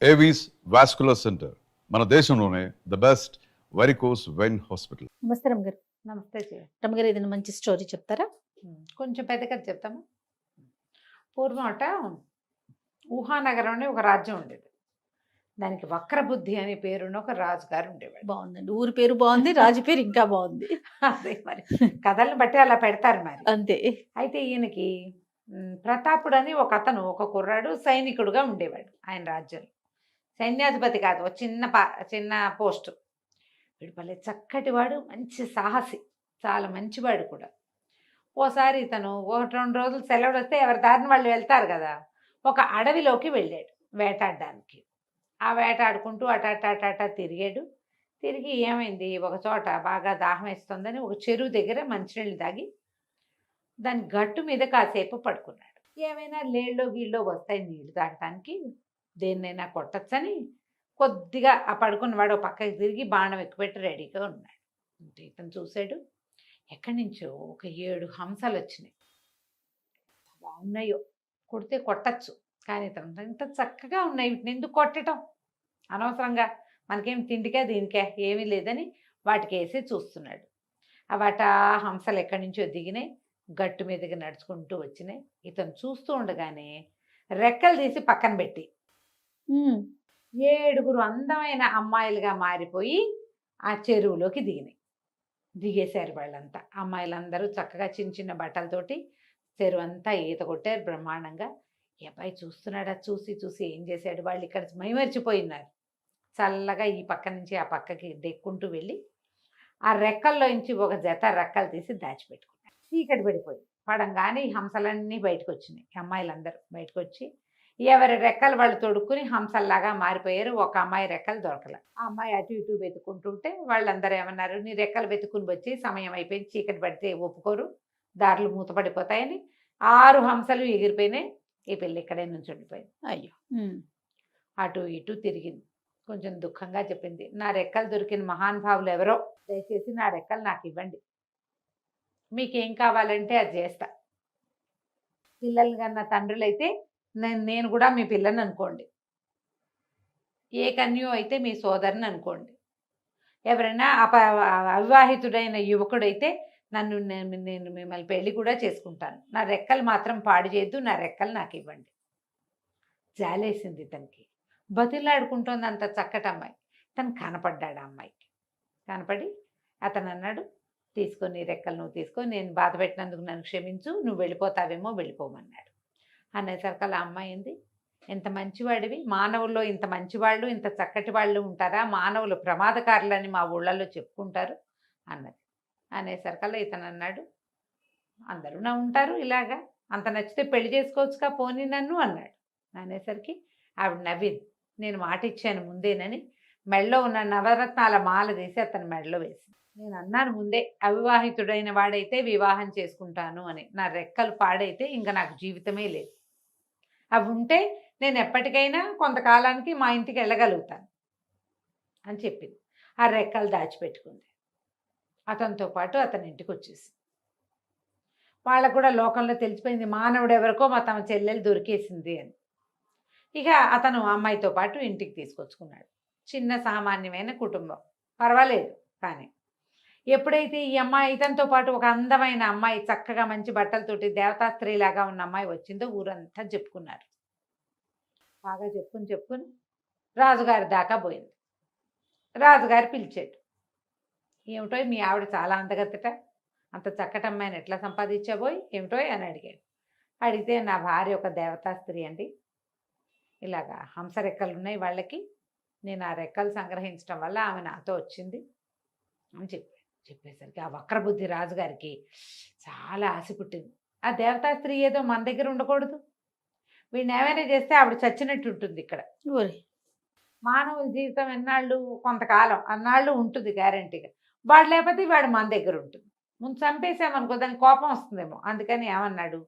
Avis vascular centre మన దేశంలోనే the best varicose vein hospital. నమస్తే రమగారు. నమస్తే జయ. రమగారు ఏదైనా మంచి స్టోరీ చెప్తారా? కొంచెం పెద్ద కథ చెప్తాము. పూర్వం అట ఊహానగరం అనే ఒక రాజ్యం ఉండేది. దానికి వక్రబుద్ధి అనే పేరున్న ఒక రాజుగారు ఉండేవాడు. బాగుందండి, ఊరి పేరు బాగుంది, రాజు పేరు ఇంకా బాగుంది. అదే మరి కథలను బట్టి అలా పెడతారు మరి. అంతే. అయితే ఈయనకి ప్రతాపుడు అని ఒక అతను, ఒక కుర్రాడు సైనికుడుగా ఉండేవాడు ఆయన రాజ్యంలో. సైన్యాధిపతి కాదు, ఒక చిన్న పోస్టు. వీడు భలే చక్కటి వాడు, మంచి సాహసి, చాలా మంచివాడు కూడా. ఓసారి ఇతను 1-2 రోజులు సెలవులు వస్తే ఎవరి దారిని వాళ్ళు వెళ్తారు కదా, ఒక అడవిలోకి వెళ్ళాడు వేటాడడానికి. ఆ వేటాడుకుంటూ అటాట తిరిగాడు. తిరిగి ఏమైంది, ఒక చోట బాగా దాహం వేస్తుందని ఒక చెరువు దగ్గర మంచినీళ్ళు తాగి దాని గట్టు మీద కాసేపు పడుకున్నాడు. ఏమైనా లేళ్ళో గీళ్ళో వస్తాయి నీళ్లు తాగటానికి, దేన్నైనా కొట్టచ్చని కొద్దిగా ఆ పడుకున్నవాడు పక్కకి తిరిగి బాణం ఎక్కుపెట్టి రెడీగా ఉన్నాడు. అంటే ఇతను చూశాడు, ఎక్కడి నుంచో ఒక 7 హంసలు వచ్చినాయి. బాగున్నాయో, కొడితే కొట్టచ్చు, కానీ ఇతను ఇంత చక్కగా ఉన్నాయి, వీటిని ఎందుకు కొట్టడం, అనవసరంగా మనకేం తిండికే దీనికే ఏమీ లేదని వాటికి వేసి చూస్తున్నాడు. వాటి హంసలు ఎక్కడి నుంచో దిగినాయి, గట్టు మీదకి నడుచుకుంటూ వచ్చినాయి. ఇతను చూస్తూ ఉండగానే రెక్కలు తీసి పక్కన పెట్టి 7 అందమైన అమ్మాయిలుగా మారిపోయి ఆ చెరువులోకి దిగేశారు వాళ్ళంతా. అమ్మాయిలందరూ చక్కగా చిన్న చిన్న బట్టలతోటి చెరువు అంతా ఈత కొట్టారు బ్రహ్మాండంగా. ఈ అబ్బాయి చూస్తున్నాడు, చూసి చూసి ఏం చేశాడు, వాళ్ళు ఇక్కడ మైమరిచిపోయినారు. చల్లగా ఈ పక్క నుంచి ఆ పక్కకి దెక్కుంటూ వెళ్ళి ఆ రెక్కల్లో నుంచి ఒక జత రెక్కలు తీసి దాచిపెట్టుకున్నాడు. చీకటి పడిపోయి పడంగానే ఈ హంసలన్నీ బయటకు వచ్చినాయి. అమ్మాయిలందరూ బయటకు వచ్చి ఎవరి రెక్కలు వాళ్ళు తొడుక్కుని హంసల్లాగా మారిపోయారు. ఒక అమ్మాయి రెక్కలు దొరకలే. ఆ అమ్మాయి అటు ఇటు వెతుక్కుంటుంటే వాళ్ళందరూ ఏమన్నారు, నీ రెక్కలు వెతుక్కుని వచ్చి సమయం అయిపోయింది, చీకటి పడితే ఒప్పుకోరు, దారులు మూతపడిపోతాయని 6 హంసలు ఎగిరిపోయినాయి. ఈ పిల్ల ఇక్కడే నుంచి ఉండిపోయింది. అయ్యో. అటు ఇటు తిరిగింది, కొంచెం దుఃఖంగా చెప్పింది, నా రెక్కలు దొరికిన మహానుభావులు ఎవరో, దయచేసి నా రెక్కలు నాకు ఇవ్వండి, మీకేం కావాలంటే అది చేస్తా. పిల్లలు కన్నా తండ్రులైతే నేను కూడా మీ పిల్లని అనుకోండి, ఏ కన్యో అయితే మీ సోదరుని అనుకోండి, ఎవరైనా అవివాహితుడైన యువకుడైతే నేను మిమ్మల్ని పెళ్లి కూడా చేసుకుంటాను, నా రెక్కలు మాత్రం పాడు చేయొద్దు, నా రెక్కలు నాకు ఇవ్వండి. జాలేసింది ఇతనికి, బతిలాడుకుంటోంది అంత చక్కటి అమ్మాయి. తను కనపడ్డాడు ఆ అమ్మాయికి. కనపడి అతను అన్నాడు, తీసుకొని రెక్కలు నువ్వు తీసుకో, నేను బాధ పెట్టినందుకు నన్ను క్షమించు, నువ్వు వెళ్ళిపోతావేమో వెళ్ళిపోమన్నాడు. అనేసరికి ఆ అమ్మాయి ఏంది, ఎంత మంచివాడివి, మానవుల్లో ఇంత మంచివాళ్ళు ఇంత చక్కటి వాళ్ళు ఉంటారా, మానవులు ప్రమాదకారులని మా ఊళ్ళల్లో చెప్పుకుంటారు అన్నది. అనేసరికల్లా ఇతను అన్నాడు, అందరూ నా ఉంటారు ఇలాగా, అంత నచ్చితే పెళ్లి చేసుకోవచ్చుగా పోనీ నన్ను అన్నాడు. అనేసరికి ఆవిడ నవ్వింది, నేను మాట ఇచ్చాను ముందేనని మెడలో ఉన్న నవరత్నాల మాల తీసి అతని మెడలో వేసింది. నేను అన్నాను ముందే, అవివాహితుడైన వాడైతే వివాహం చేసుకుంటాను అని, నా రెక్కలు పాడైతే ఇంకా నాకు జీవితమే లేదు, అవి ఉంటే నేను ఎప్పటికైనా కొంతకాలానికి మా ఇంటికి వెళ్ళగలుగుతాను అని చెప్పింది. ఆ రెక్కలు దాచిపెట్టుకుంది. అతనితో పాటు అతని ఇంటికి వచ్చేసి వాళ్ళకు కూడా లోకంలో తెలిసిపోయింది, మానవుడు ఎవరికో మా తమ చెల్లెలు దొరికేసింది అని. ఇక అతను అమ్మాయితో పాటు ఇంటికి తీసుకొచ్చుకున్నాడు. చిన్న సామాన్యమైన కుటుంబం, పర్వాలేదు. కానీ ఎప్పుడైతే ఈ అమ్మాయి ఇతనితో పాటు ఒక అందమైన అమ్మాయి, చక్కగా మంచి బట్టలతోటి దేవతా స్త్రీలాగా ఉన్న అమ్మాయి వచ్చిందో ఊరంతా చెప్పుకున్నారు. బాగా చెప్పుకుని రాజుగారి దాకా పోయింది. రాజుగారు పిలిచాడు, ఏమిటో మీ ఆవిడ చాలా అందగత్తట, అంత చక్కటి అమ్మాయిని ఎట్లా సంపాదించాబోయ్ ఏమిటో అని అడిగాడు. అడిగితే నా భార్య ఒక దేవతా స్త్రీ అండి, ఇలాగా హంస రెక్కలు ఉన్నాయి వాళ్ళకి, నేను ఆ రెక్కలు సంగ్రహించడం వల్ల ఆమె నాతో వచ్చింది అని చెప్పేసరికి ఆ వక్రబుద్ధి రాజుగారికి చాలా ఆశ పుట్టింది. ఆ దేవతా స్త్రీ ఏదో మన దగ్గర ఉండకూడదు, వీడిని ఏమైనా చేస్తే ఆవిడ చచ్చినట్టు ఉంటుంది ఇక్కడ. మానవుల జీవితం ఎన్నాళ్ళు, కొంతకాలం అన్నాళ్ళు ఉంటుంది గ్యారంటీగా, వాడు లేకపోతే వాడు మన దగ్గర ఉంటుంది. ముందు చంపేసామనుకో దానికి కోపం వస్తుందేమో, అందుకని ఏమన్నాడు,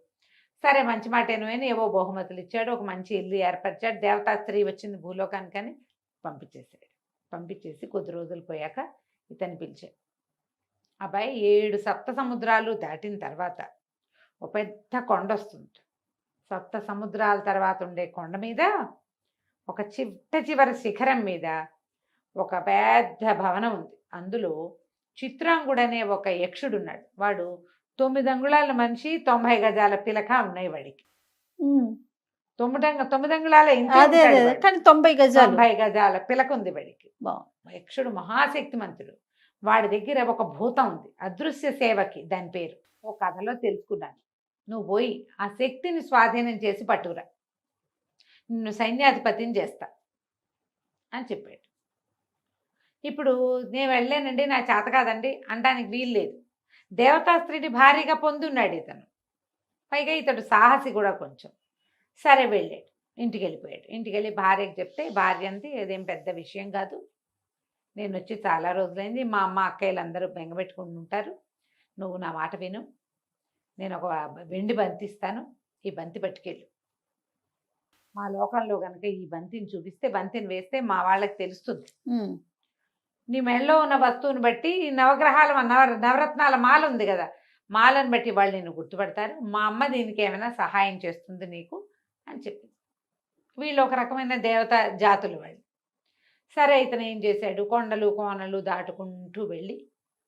సరే మంచి మాటేను అని ఏవో బహుమతులు ఇచ్చాడు, ఒక మంచి ఇల్లు ఏర్పరిచాడు, దేవతా స్త్రీ వచ్చింది భూలోకానికని పంపించేసాడు. పంపించేసి కొద్ది రోజులు పోయాక ఇతన్ని పిలిచాడు. అబ్బాయి 7 సప్త సముద్రాలు దాటిన తర్వాత ఒక పెద్ద కొండ వస్తుంది. సప్త సముద్రాల తర్వాత ఉండే కొండ మీద ఒక చివరి శిఖరం మీద ఒక పెద్ద భవనం ఉంది. అందులో చిత్రాంగుడు అనే ఒక యక్షుడు ఉన్నాడు. వాడు 9 అంగుళాల మనిషి, 90 గజాల పిలక ఉన్నాయి వాడికి. ఉమ్. 9 అంగుళాల ఇంతే అదే ఉంటాడు అదే వాడు. కానీ 90 గజాలు 90 గజాల పిలక ఉంది వాడికి. బాగుంది. యక్షుడు మహాశక్తిమంతుడు. వాడి దగ్గర ఒక భూతం ఉంది, అదృశ్య సేవకి దాని పేరు. ఓ కథలో తెలుసుకున్నాను. నువ్వు పోయి ఆ శక్తిని స్వాధీనం చేసి పట్టుకురా, నిన్ను సైన్యాధిపతిని చేస్తా అని చెప్పాడు. ఇప్పుడు నేను వెళ్ళానండి, నా చేత కాదండి అనడానికి వీలు లేదు. దేవతాస్త్రీని భారీగా పొందున్నాడు ఇతను. పైగా ఇతడు సాహసి కూడా కొంచెం. సరే వెళ్ళాడు, ఇంటికి వెళ్ళిపోయాడు. ఇంటికి వెళ్ళి భార్యకి చెప్తే భార్య అంది, ఏదేం పెద్ద విషయం కాదు, నేను వచ్చి చాలా రోజులైంది, మా అమ్మ అక్కయ్యలు అందరూ బెంగపెట్టుకుని ఉంటారు, నువ్వు నా మాట విను, నేను ఒక వెండి బంతి ఇస్తాను, ఈ బంతి పట్టుకెళ్ళు. మా లోకంలో కనుక ఈ బంతిని చూపిస్తే, బంతిని వేస్తే మా వాళ్ళకి తెలుస్తుంది. ఉమ్. నీ మెడలో ఉన్న వస్తువుని బట్టి నవగ్రహాల నవరత్నాల మాల ఉంది కదా, మాలను బట్టి వాళ్ళు నిన్ను గుర్తుపడతారు. మా అమ్మ దీనికి ఏమైనా సహాయం చేస్తుంది నీకు అని చెప్పింది. వీళ్ళు ఒక రకమైన దేవత జాతులు వాళ్ళు. సరే ఇతను ఏం చేశాడు, కొండలు కోనలు దాటుకుంటూ వెళ్ళి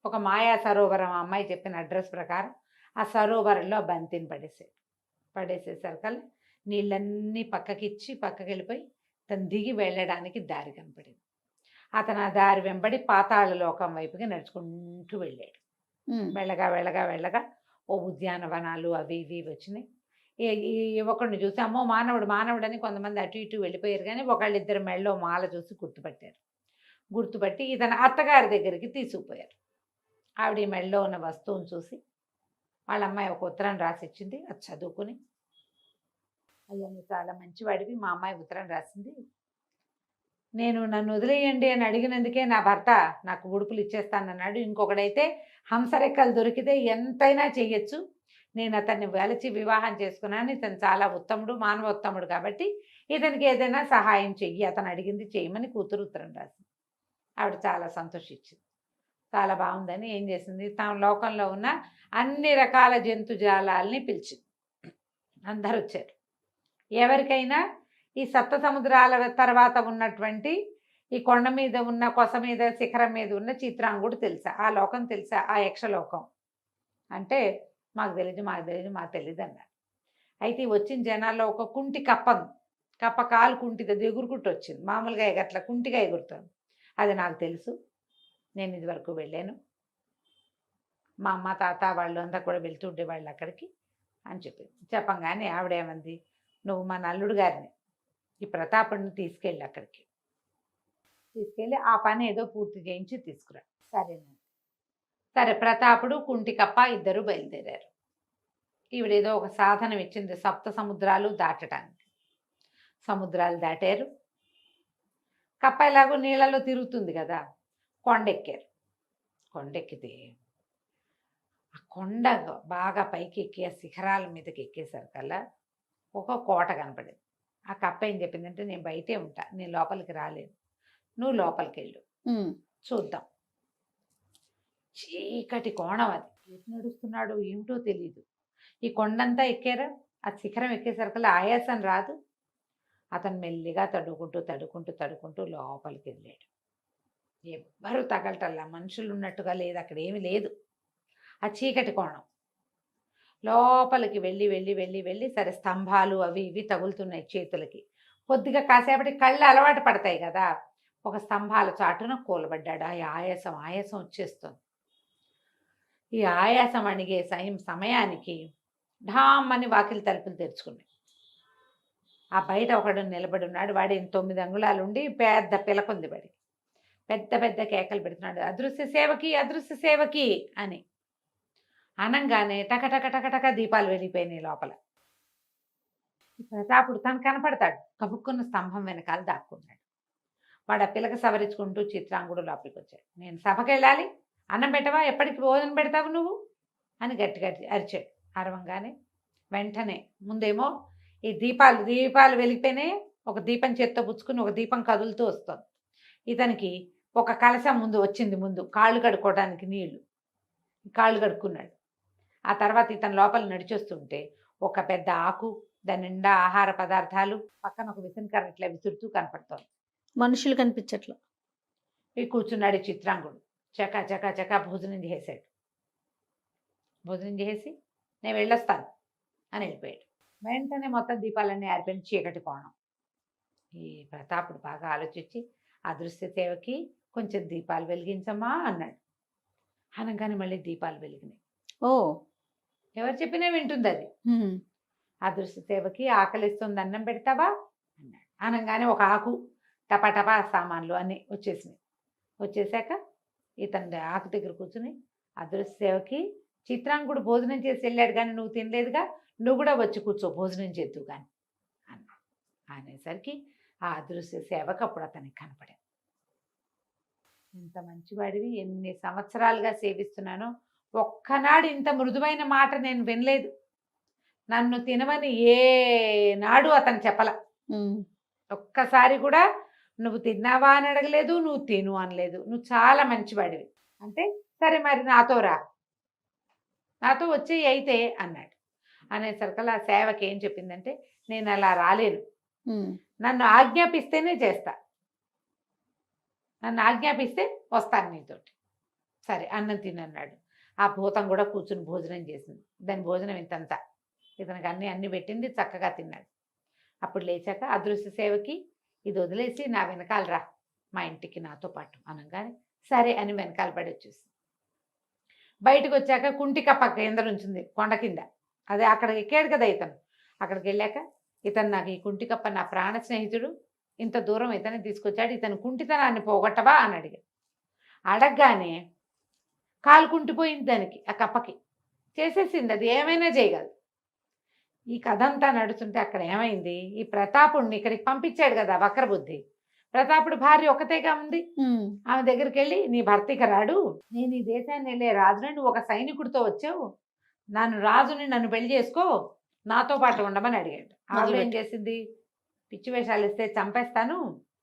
ఒక మాయా సరోవరం, అమ్మాయి చెప్పిన అడ్రస్ ప్రకారం ఆ సరోవరంలో బంతిని పడేసేసరికల్లా నీళ్ళన్నీ పక్కకిచ్చి పక్కకి వెళ్ళిపోయి తను దిగి వెళ్ళడానికి దారి కనపడింది. అతను ఆ దారి వెంబడి పాతాళ లోకం వైపుకి నడుచుకుంటూ వెళ్ళాడు. వెళ్ళగా వెళ్ళగా వెళ్ళగా ఓ ఉద్యానవనాలు అవి ఇవి వచ్చినాయి. ఈ యువకుడిని చూసి అమ్మో మానవుడు అని కొంతమంది అటు ఇటు వెళ్ళిపోయారు, కానీ ఒకళ్ళిద్దరు మెళ్ళో మాల చూసి గుర్తుపట్టి ఇతను అత్తగారి దగ్గరికి తీసుకుపోయారు. ఆవిడ మెళ్ళో ఉన్న వస్తువుని చూసి వాళ్ళ అమ్మాయి ఒక ఉత్తరం రాసిచ్చింది. అది చదువుకుని, అయ్యా నువ్వు చాలా మంచివాడివి, మా అమ్మాయి ఉత్తరం రాసింది, నేను నన్ను వదిలేయండి అని అడిగినందుకే నా భర్త నాకు ఉడుపులు ఇచ్చేస్తానన్నాడు, ఇంకొకడైతే హంసరెక్కలు దొరికితే ఎంతైనా చెయ్యొచ్చు, నేను అతన్ని వెలచి వివాహం చేసుకున్నాను, ఇతను చాలా ఉత్తముడు, మానవోత్తముడు, కాబట్టి ఇతనికి ఏదైనా సహాయం చెయ్యి, అతను అడిగింది చేయమని కూతురు ఉత్తరం రాసింది. ఆవిడ చాలా సంతోషించింది. చాలా బాగుందని ఏం చేసింది, తమ లోకంలో ఉన్న అన్ని రకాల జంతుజాలాల్ని పిలిచింది. అందరూ వచ్చారు. ఎవరికైనా ఈ సప్త సముద్రాల తర్వాత ఉన్నటువంటి ఈ కొండ మీద ఉన్న, కొస మీద, శిఖరం మీద ఉన్న చిత్రాంగుడు తెలుసా, ఆ లోకం తెలుసా, ఆ యక్షలోకం అంటే మాకు తెలియదు అన్నారు. అయితే వచ్చిన జనాల్లో ఒక కుంటి కప్ప కాలు కుంటిది ఎగురుకుంటూ వచ్చింది. మామూలుగా ఎగట్ల కుంటిగా ఎగురుతుంది. అది నాకు తెలుసు, నేను ఇదివరకు వెళ్ళాను, మా అమ్మ తాత వాళ్ళు అంతా కూడా వెళ్తుండే వాళ్ళు అక్కడికి అని చెప్పింది. చెప్పంగానే ఆవిడేమంది, నువ్వు మా నల్లుడు గారిని, ఈ ప్రతాపుడిని తీసుకెళ్ళి అక్కడికి తీసుకెళ్ళి ఆ పని ఏదో పూర్తి చేయించి తీసుకురా. సరేనండి. సరే ప్రతాపుడు కుంటికప్ప ఇద్దరు బయలుదేరారు. ఈవిడేదో ఒక సాధనం ఇచ్చింది, సప్త సముద్రాలు దాటడానికి. సముద్రాలు దాటారు. కప్ప ఎలాగో నీళ్ళలో తిరుగుతుంది కదా, కొండెక్కారు. కొండెక్కితే ఆ కొండ బాగా పైకి ఎక్కి ఆ శిఖరాల మీదకి ఎక్కేసరికల్లా ఒక కోట కనపడింది. ఆ కప్ప ఏం చెప్పిందంటే, నేను బయటే ఉంటా, నేను లోపలికి రాలేను, నువ్వు లోపలికి వెళ్ళు, చూద్దాం. చీకటి కోణం అది, ఎటు నడుస్తున్నాడో ఏమిటో తెలీదు. ఈ కొండంతా ఎక్కారా, ఆ శిఖరం ఎక్కేసరికల్లా ఆయాసం రాదు. అతను మెల్లిగా తడుకుంటూ లోపలికి వెళ్ళాడు. ఎవ్వరూ తగలటల్లా, మనుషులు ఉన్నట్టుగా లేదు, అక్కడ ఏమీ లేదు. ఆ చీకటి కోణం లోపలికి వెళ్ళి సరే స్తంభాలు అవి ఇవి తగులుతున్నాయి చేతులకి. కొద్దిగా కాసేపటి కళ్ళు అలవాటు పడతాయి కదా, ఒక స్తంభాల చాటున కూలబడ్డాడు. ఆ ఆయాసం వచ్చేస్తుంది. ఈ ఆయాసం అణిగే సమయానికి ఢామ్మని వాకిలి తలుపులు తెరుచుకున్నాయి. ఆ బయట ఒకడు నిలబడి ఉన్నాడు. వాడి 9 అంగుళాలు ఉండి పెద్ద పిలకుంది, వాడికి పెద్ద కేకలు పెడుతున్నాడు, అదృశ్య సేవకి అని. అనంగానే టకటక దీపాలు వెలిగిపోయినాయి లోపల. ప్రతాపుడు తను కనపడతాడు, కబుక్కున్న స్తంభం వెనకాల దాక్కున్నాడు. వాడు ఆ పిలక సవరించుకుంటూ చిత్రాంగుడు లోపలికి వచ్చాడు. నేను సభకి వెళ్ళాలి, అన్నం పెట్టవా, ఎప్పటికి భోజనం పెడతావు నువ్వు అని గట్టిగా అరిచాడు. అరవంగానే వెంటనే ముందేమో ఈ దీపాలు వెలిగిపోయినాయి. ఒక దీపం చేత్తో పుచ్చుకుని ఒక దీపం కదులుతూ వస్తుంది. ఇతనికి ఒక కలశం ముందు కాళ్ళు కడుక్కోవడానికి నీళ్లు, కాళ్ళు కడుక్కున్నాడు. ఆ తర్వాత ఇతను లోపల నడిచొస్తుంటే ఒక పెద్ద ఆకు, దాని నిండా ఆహార పదార్థాలు, పక్కన ఒక విసనకర్ర ఇట్లా విసురుతూ కనపడుతోంది. మనుషులు కనిపించట్లా. ఈ కూర్చున్నాడు ఈ చిత్రాంగుడు. చకా చకా చకా భోజనం చేసాడు. భోజనం చేసి నేను వెళ్ళొస్తాను అని వెళ్ళిపోయాడు. వెంటనే మొత్తం దీపాలన్నీ ఆరిపోయిన చీకటి కోణం. ఈ ప్రతాపుడు బాగా ఆలోచించి అదృశ్య సేవకి కొంచెం దీపాలు వెలిగించమ్మా అన్నాడు. అనగానే మళ్ళీ దీపాలు వెలిగినాయి. ఓ. ఎవరు చెప్పినా వింటుంది అది. ఉమ్. అదృశ్య సేవకి ఆకలిస్తుంది, అన్నం పెడతావా అన్నాడు. అనగానే ఒక ఆకు టపా సామాన్లు అన్నీ వచ్చేసినాయి. వచ్చేసాక ఇతను ఆకు దగ్గర కూర్చుని అదృశ్య సేవకి చిత్రాంగుడు భోజనం చేసి వెళ్ళాడు కానీ నువ్వు తినలేదుగా, నువ్వు కూడా వచ్చి కూర్చో భోజనం చేద్దు కానీ అన్నాడు. అనేసరికి ఆ అదృశ్య సేవకు అప్పుడు అతనికి కనపడాడు. ఇంత మంచివాడివి, ఎన్ని సంవత్సరాలుగా సేవిస్తున్నానో ఒక్కనాడు ఇంత మృదువైన మాట నేను వినలేదు. నన్ను తినవని ఏనాడు అతను చెప్పల. ఉమ్. ఒక్కసారి కూడా నువ్వు తిన్నావా అని అడగలేదు, నువ్వు తిను అనలేదు. నువ్వు చాలా మంచివాడివి అంటే సరే మరి నాతో రా, నాతో వచ్చేయి అయితే అన్నాడు. అనేసరికల్లా ఆ సేవకి ఏం చెప్పిందంటే నేను అలా రాలేను, ఉమ్. నన్ను ఆజ్ఞాపిస్తేనే చేస్తా, నన్ను ఆజ్ఞాపిస్తే వస్తాను నీతోటి. సరే అన్నం తినన్నాడు. ఆ భూతం కూడా కూర్చుని భోజనం చేసింది. దాని భోజనం ఇంతంతా ఇతనికి అన్నీ పెట్టింది, చక్కగా తిన్నాడు. అప్పుడు లేచాక అదృశ్య సేవకి ఇది వదిలేసి నా వెనకాల రా మా ఇంటికి నాతో పాటు అనగానే సరే అని వెనకాల పడి వచ్చేసి బయటకు వచ్చాక కుంటికప్ప కింద ఉంచింది కొండ కింద. అదే అక్కడ ఎక్కాడు కదా ఇతను. అక్కడికి వెళ్ళాక ఇతను నాకు ఈ కుంటికప్ప నా ప్రాణ స్నేహితుడు, ఇంత దూరం ఇతన్ని తీసుకొచ్చాడు, ఇతను కుంటితనాన్ని పోగొట్టవా అని అడిగాడు. అడగగానే కాలు కుంటిపోయింది దానికి, ఆ కప్పకి చేసేసింది, అది ఏమైనా చేయగలదు. ఈ కథ అంతా నడుస్తుంటే అక్కడ ఏమైంది, ఈ ప్రతాపుడిని ఇక్కడికి పంపించాడు కదా వక్రబుద్ధి, ప్రతాపుడు భార్య ఒకతేగా ఉంది. ఉమ్. ఆమె దగ్గరికి వెళ్ళి నీ భర్త ఇక రాడు, నేను ఈ దేశాన్ని వెళ్ళే రాజుని, నువ్వు ఒక సైనికుడితో వచ్చావు, నన్ను పెళ్లి చేసుకో, నాతో పాటు ఉండమని అడిగాడు. ఆవిడ ఏం చేసింది, పిచ్చి వేషాలు ఇస్తే చంపేస్తాను,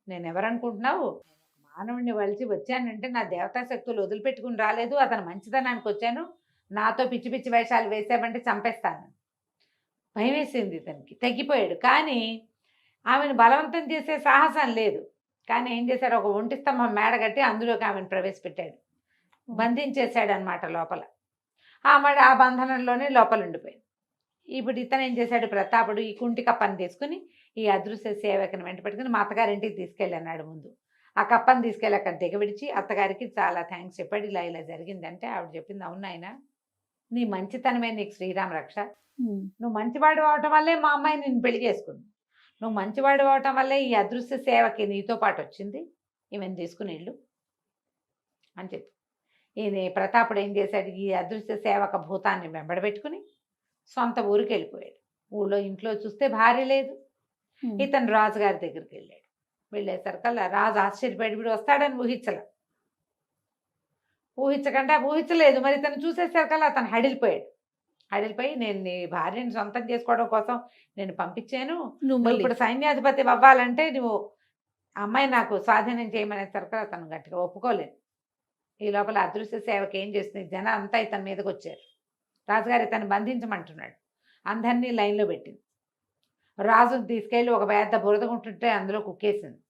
నేను ఎవరనుకుంటున్నావు, మానవుడిని వలిచి వచ్చానంటే నా దేవతా శక్తులు వదిలిపెట్టుకుని రాలేదు, అతను మంచితనానికి వచ్చాను, నాతో పిచ్చి పిచ్చి వేషాలు వేసామంటే చంపేస్తాను. భయం వేసింది ఇతనికి, తగ్గిపోయాడు. కానీ ఆమెను బలవంతం చేసే సాహసం లేదు. కానీ ఏం చేశాడు, ఒక ఒంటి స్తంభం మేడ కట్టి అందులోకి ఆమెను ప్రవేశపెట్టాడు, బంధించేశాడు అనమాట లోపల. ఆ బంధనంలోనే లోపల ఉండిపోయింది. ఇప్పుడు ఇతను ఏం చేశాడు, ప్రతాపుడు ఈ కుంటి కప్పని తీసుకుని ఈ అదృశ్య సేవకుని వెంట పెట్టుకుని మా అత్తగారింటికి తీసుకెళ్ళన్నాడు. ముందు ఆ కప్పని తీసుకెళ్ళి అక్కడ దిగవిడిచి అత్తగారికి చాలా థ్యాంక్స్ చెప్పాడు. ఇలా ఇలా జరిగిందంటే ఆవిడ చెప్పింది, అవును ఆయన నీ మంచితనమే నీకు శ్రీరామ రక్ష, నువ్వు మంచివాడు అవటం వల్లే మా అమ్మాయి నిన్ను పెళ్లి చేసుకుంది, నువ్వు మంచివాడు అవటం వల్లే ఈ అదృశ్య సేవకి నీతో పాటు వచ్చింది, ఈమెను తీసుకుని వెళ్ళు అని చెప్పి ఈయన ప్రతాపుడు ఏం చేశాడు, ఈ అదృశ్య సేవక భూతాన్ని వెంబడబెట్టుకుని సొంత ఊరికి వెళ్ళిపోయాడు. ఇంట్లో చూస్తే భార్య లేదు. ఇతను రాజుగారి దగ్గరికి వెళ్ళాడు. వెళ్ళేసరికల్లా రాజు ఆశ్చర్యపడి వీడు వస్తాడని ఊహించలేదు. మరి ఇతను చూసేసరికల్లా అతను హడిలిపోయి నేను నీ భార్యని సొంతం చేసుకోవడం కోసం నేను పంపించాను, నువ్వు ఇప్పుడు సైన్యాధిపతి అవ్వాలంటే నువ్వు అమ్మాయి నాకు స్వాధీనం చేయమనేసరికి అతను గట్టిగా ఒప్పుకోలేదు. ఈ లోపల అదృశ్య సేవకి ఏం చేస్తుంది, జనం అంతా ఇతని మీదకి వచ్చారు. రాజుగారు ఇతను బంధించమంటున్నాడు. అందరినీ లైన్లో పెట్టింది. రాజును తీసుకెళ్ళి ఒక పెద్ద బురదగుంటుంటే అందులో కుక్కేసింది.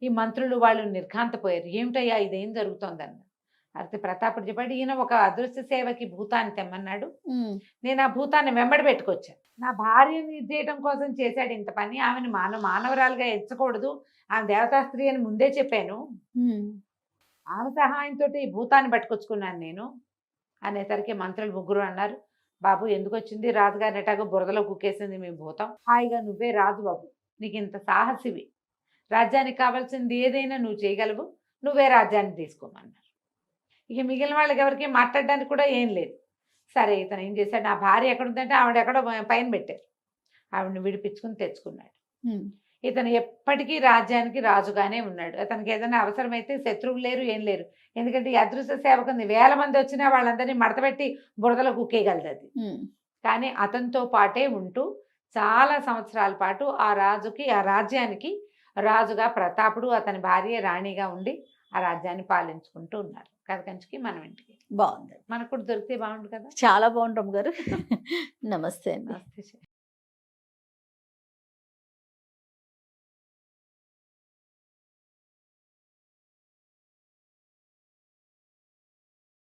ఈ మంత్రులు వాళ్ళు నిర్ఘాంతపోయారు, ఏమిటయ్యా ఇదేం జరుగుతోందన్న. అయితే ప్రతాపుడు చెప్పాడు, ఈయన ఒక అదృశ్య సేవకి భూతాన్ని తెమ్మన్నాడు, నేను ఆ భూతాన్ని వెంబడి పెట్టుకొచ్చాను, నా భార్యని చేయడం కోసం చేశాడు ఇంత పని, ఆమెను మానవరాలుగా ఎంచకూడదు, ఆమె దేవతా స్త్రీ అని ముందే చెప్పాను, ఆమె సహాయంతో ఈ భూతాన్ని పట్టుకొచ్చుకున్నాను నేను అనేసరికి మంత్రులు ముగ్గురు అన్నారు, బాబు ఎందుకు వచ్చింది, రాజుగారిని ఎటాగో బురదలో కుక్కేసింది మీ భూతం, హాయిగా నువ్వే రాజు బాబు, నీకు ఇంత సాహసివి, రాజ్యానికి కావాల్సింది ఏదైనా నువ్వు చేయగలవు, నువ్వే రాజ్యాన్ని తీసుకోమన్నారు. ఇక మిగిలిన వాళ్ళకి ఎవరికి మాట్లాడడానికి కూడా ఏం లేదు. సరే ఇతను ఏం చేశాడు, నా భార్య ఎక్కడుందంటే ఆవిడ ఎక్కడో పైన పెట్టారు, ఆవిడని విడిపించుకుని తెచ్చుకున్నాడు. ఇతను ఎప్పటికీ రాజ్యానికి రాజుగానే ఉన్నాడు. అతనికి ఏదైనా అవసరమైతే శత్రువులు లేరు, ఏం లేరు. ఎందుకంటే ఈ అదృశ్య సేవకుంది 1000 మంది వచ్చినా వాళ్ళందరినీ మడతపెట్టి బురదలో కుక్కేయగలదు అది. కానీ అతనితో పాటే ఉంటూ చాలా సంవత్సరాల పాటు ఆ రాజ్యానికి రాజుగా ప్రతాపుడు, అతని భార్య రాణిగా ఉండి ఆ రాజ్యాన్ని పాలించుకుంటూ ఉన్నారు. కథ కంచికి మనం ఇంటికి. బాగుంది. మనకు కూడా దొరికితే బాగుండు కదా. చాలా బాగుంటాం గారు. నమస్తే అండి. నమస్తే.